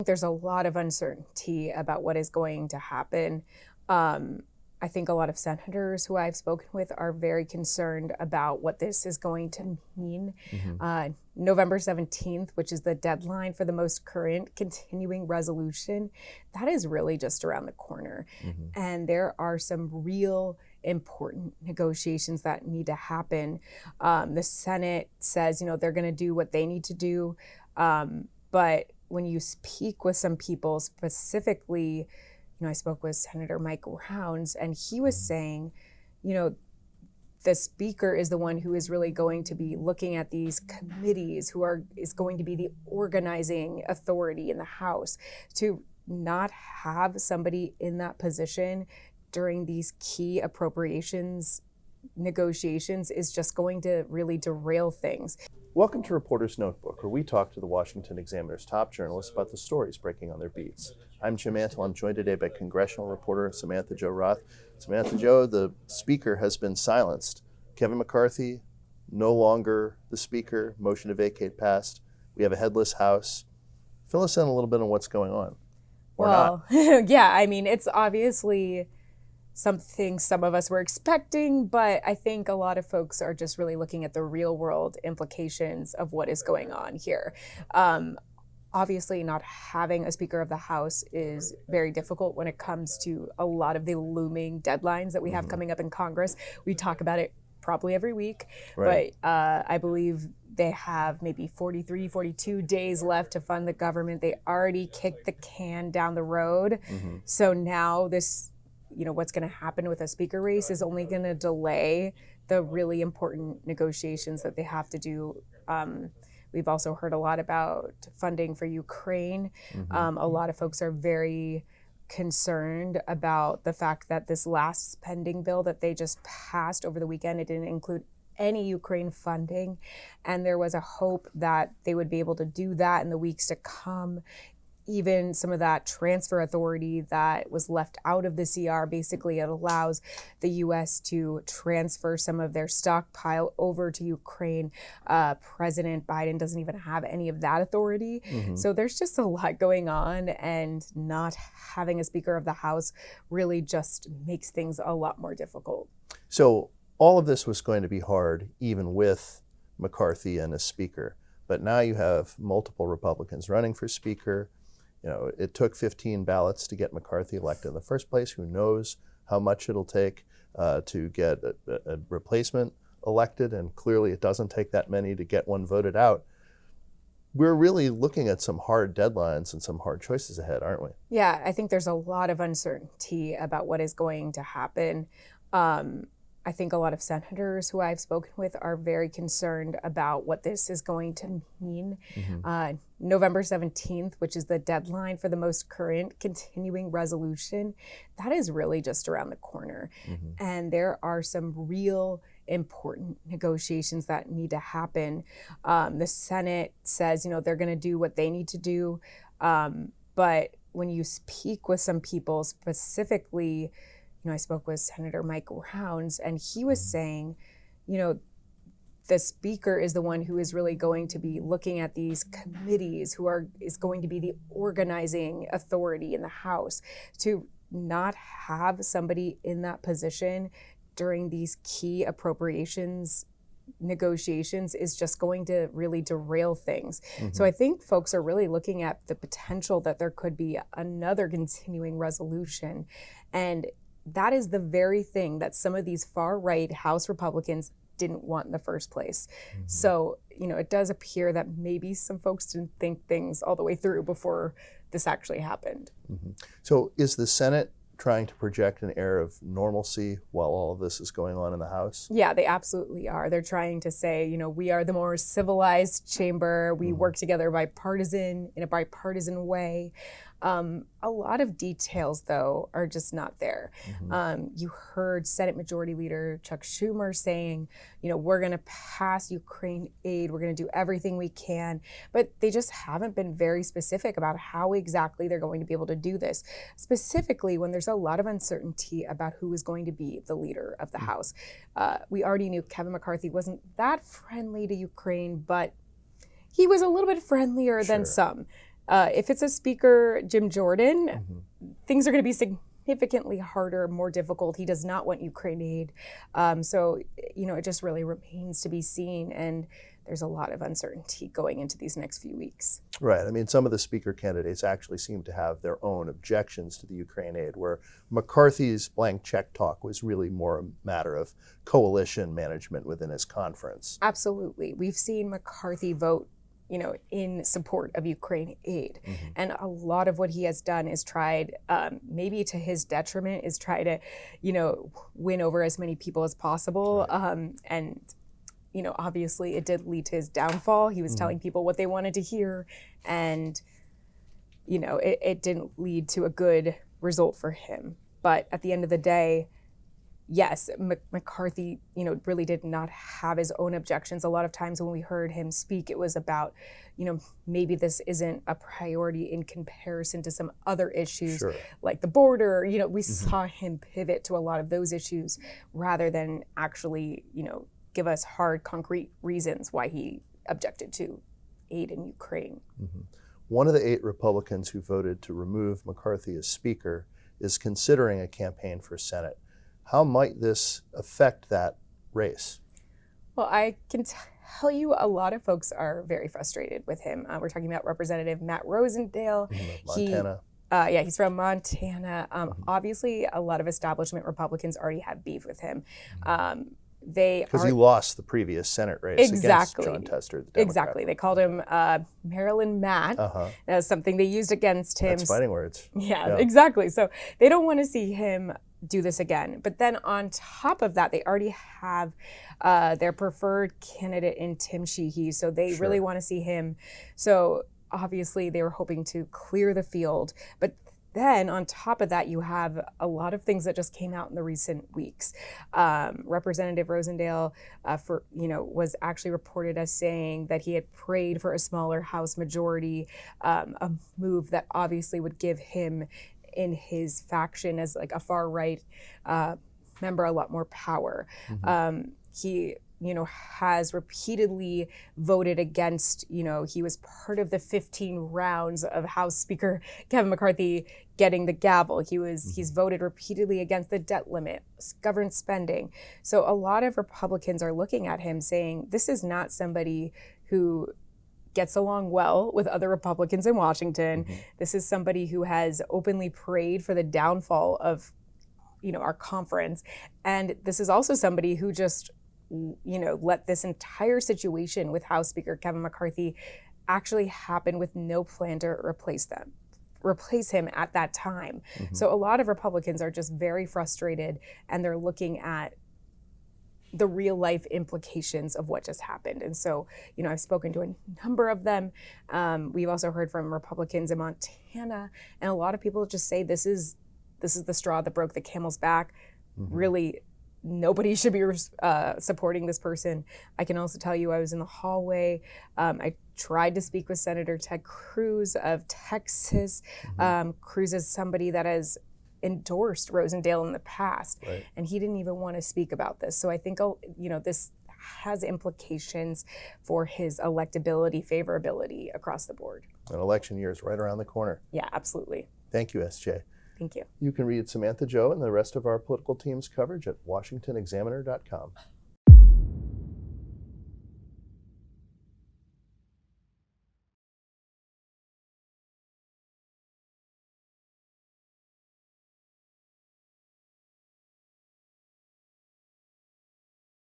there's a lot of uncertainty about what is going to happen. I think a lot of senators who I've spoken with are very concerned about what this is going to mean. November 17th, which is the deadline for the most current continuing resolution, that is really just around the corner. And there are some real important negotiations that need to happen. The Senate says, they're going to do what they need to do. But when you speak with some people, specifically, I spoke with Senator Mike Rounds, and he was saying, the speaker is the one who is really going to be looking at these committees, is going to be the organizing authority in the House. To not have somebody in that position during these key appropriations negotiations is just going to really derail things. Welcome to Reporter's Notebook, where we talk to the Washington Examiner's top journalists about the stories breaking on their beats. I'm Jim Antle. I'm joined today by Congressional reporter Samantha-Jo Roth. Samantha-Jo, the speaker has been silenced. Kevin McCarthy, no longer the speaker. Motion to vacate passed. We have a headless House. Fill us in a little bit on what's going on. Or not. Yeah, it's obviously something some of us were expecting, but I think a lot of folks are just really looking at the real world implications of what is going on here. Obviously, not having a Speaker of the House is very difficult when it comes to a lot of the looming deadlines that we have coming up in Congress. We talk about it probably every week, right. But I believe they have maybe 43, 42 days left to fund the government. They already kicked the can down the road. So now this, what's going to happen with a speaker race is only going to delay the really important negotiations that they have to do. We've also heard a lot about funding for Ukraine. A lot of folks are very concerned about the fact that this last spending bill that they just passed over the weekend, it didn't include any Ukraine funding. And there was a hope that they would be able to do that in the weeks to come. Even some of that transfer authority that was left out of the CR, basically it allows the U.S. to transfer some of their stockpile over to Ukraine. President Biden doesn't even have any of that authority. So there's just a lot going on, and not having a Speaker of the House really just makes things a lot more difficult. So all of this was going to be hard, even with McCarthy and a speaker. But now you have multiple Republicans running for speaker. It took 15 ballots to get McCarthy elected in the first place. Who knows how much it'll take to get a replacement elected, and clearly it doesn't take that many to get one voted out. We're really looking at some hard deadlines and some hard choices ahead, aren't we? Yeah, I think there's a lot of uncertainty about what is going to happen. I think a lot of senators who I've spoken with are very concerned about what this is going to mean. November 17th, which is the deadline for the most current continuing resolution, that is really just around the corner. And there are some real important negotiations that need to happen. The Senate says, they're going to do what they need to do. But when you speak with some people, specifically, I spoke with Senator Mike Rounds, and he was saying, the speaker is the one who is really going to be looking at these committees, is going to be the organizing authority in the House. To not have somebody in that position during these key appropriations negotiations is just going to really derail things. So I think folks are really looking at the potential that there could be another continuing resolution. And that is the very thing that some of these far-right House Republicans didn't want in the first place. So, it does appear that maybe some folks didn't think things all the way through before this actually happened. So is the Senate trying to project an air of normalcy while all of this is going on in the House? Yeah, they absolutely are. They're trying to say, we are the more civilized chamber. We work together in a bipartisan way. A lot of details, though, are just not there. You heard Senate Majority Leader Chuck Schumer saying, we're going to pass Ukraine aid. We're going to do everything we can. But they just haven't been very specific about how exactly they're going to be able to do this, specifically when there's a lot of uncertainty about who is going to be the leader of the House. We already knew Kevin McCarthy wasn't that friendly to Ukraine, but he was a little bit friendlier than some. If it's a speaker, Jim Jordan, things are going to be significantly harder, more difficult. He does not want Ukraine aid. So, it just really remains to be seen. And there's a lot of uncertainty going into these next few weeks. Right. I mean, some of the speaker candidates actually seem to have their own objections to the Ukraine aid, where McCarthy's blank check talk was really more a matter of coalition management within his conference. Absolutely. We've seen McCarthy vote in support of Ukraine aid. And a lot of what he has done is tried, maybe to his detriment, is try to, win over as many people as possible. Right. And obviously it did lead to his downfall. He was telling people what they wanted to hear. And, it didn't lead to a good result for him. But at the end of the day, yes, McCarthy, really did not have his own objections. A lot of times when we heard him speak, it was about, maybe this isn't a priority in comparison to some other issues, Sure. like the border. We saw him pivot to a lot of those issues rather than actually, give us hard, concrete reasons why he objected to aid in Ukraine. One of the 8 Republicans who voted to remove McCarthy as Speaker is considering a campaign for Senate. How might this affect that race? Well, I can tell you a lot of folks are very frustrated with him. We're talking about Representative Matt Rosendale. Montana. He's from Montana. Obviously, a lot of establishment Republicans already have beef with him. Because he lost the previous Senate race against John Tester, the Democrat. Exactly. They called him Maryland Matt. That's something they used against him. That's fighting words. Yeah, exactly. So they don't want to see him do this again. But then on top of that, they already have their preferred candidate in Tim Sheehy. So they really want to see him. So obviously they were hoping to clear the field. But then on top of that, you have a lot of things that just came out in the recent weeks. Representative Rosendale, was actually reported as saying that he had prayed for a smaller House majority, a move that obviously would give him, in his faction as like a far right member, a lot more power. He has repeatedly voted against, he was part of the 15 rounds of House Speaker Kevin McCarthy getting the gavel. He's voted repeatedly against the debt limit, government spending. So a lot of Republicans are looking at him saying, this is not somebody who gets along well with other Republicans in Washington. This is somebody who has openly prayed for the downfall of, our conference. And this is also somebody who just let this entire situation with House Speaker Kevin McCarthy actually happen with no plan to replace him at that time. So a lot of Republicans are just very frustrated, and they're looking at the real life implications of what just happened. And so, I've spoken to a number of them. We've also heard from Republicans in Montana, and a lot of people just say this is the straw that broke the camel's back. Really, nobody should be supporting this person. I can also tell you I was in the hallway. I tried to speak with Senator Ted Cruz of Texas. Cruz is somebody that has endorsed Rosendale in the past, and he didn't even want to speak about this. So I think, this has implications for his electability, favorability across the board. An election year is right around the corner. Yeah, absolutely. Thank you, SJ. Thank you. You can read Samantha-Jo and the rest of our political team's coverage at washingtonexaminer.com.